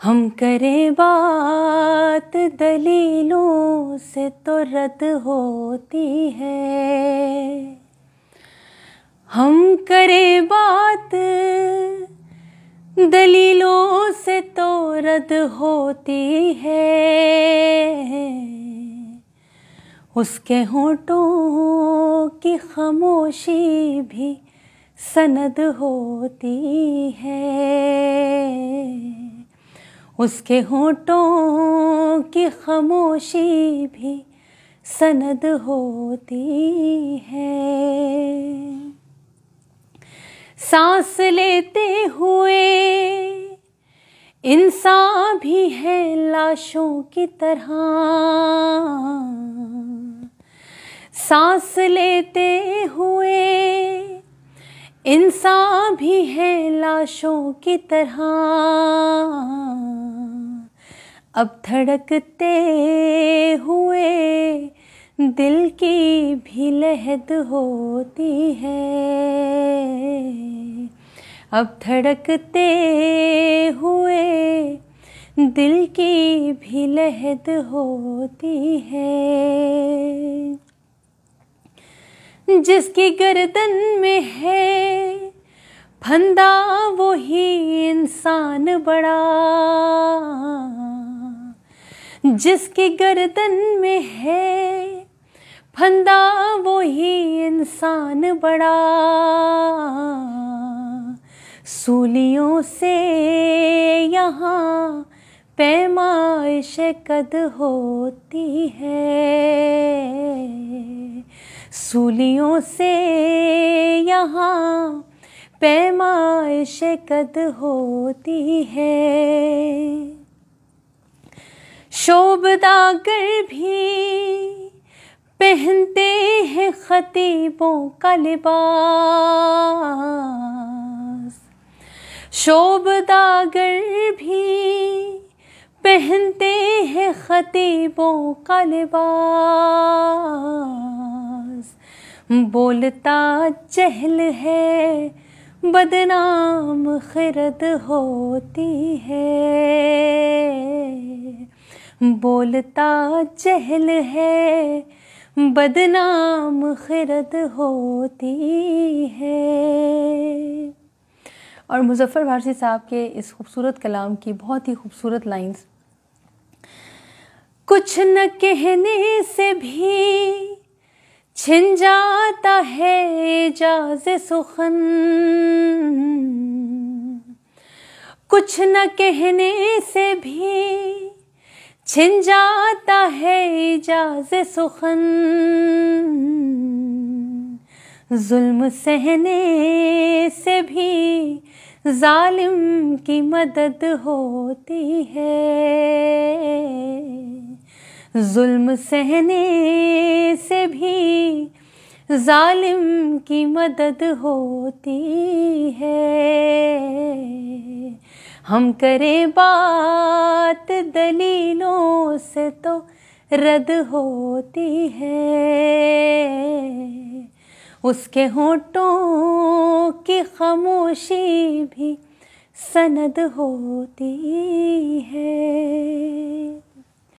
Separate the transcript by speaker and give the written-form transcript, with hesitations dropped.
Speaker 1: हम करें बात दलीलों से तो रद्द होती है। हम करें बात दलीलों से तो रद्द होती है। उसके होठों की खामोशी भी सनद होती है। उसके होठों की खामोशी भी सनद होती है। सांस लेते हुए इंसान भी है लाशों की तरह। सांस लेते हुए इंसान भी है लाशों की तरह। अब धड़कते हुए दिल की भी लहद होती है। अब धड़कते हुए दिल की भी लहद होती है। जिसकी गर्दन में है फंदा वो ही इंसान बड़ा। जिसकी गर्दन में है फंदा वो ही इंसान बड़ा। सूलियों से यहाँ पैमाइश कद होती है। सूलियों से यहाँ पैमाइश कद होती है। शोबदागर भी पहनते हैं खतीबों का लिबास। शोबदागर भी पहनते हैं खतीबों का लिबास। बोलता जहल है बदनाम खिरद होती है। बोलता जहल है बदनाम खिरद होती है। और मुज़फ़्फ़र वारसी साहब के इस खूबसूरत कलाम की बहुत ही खूबसूरत लाइंस। कुछ न कहने से भी छिन जाता है एजाज़े सुखन। कुछ न कहने से भी छिन जाता है एजाज़े सुखन। जुल्म सहने से भी जालिम की मदद होती है। जुल्म सहने से भी जालिम की मदद होती है। हम करें बात दलीलों से तो रद्द होती है। उसके होठों की खामोशी भी सनद होती है।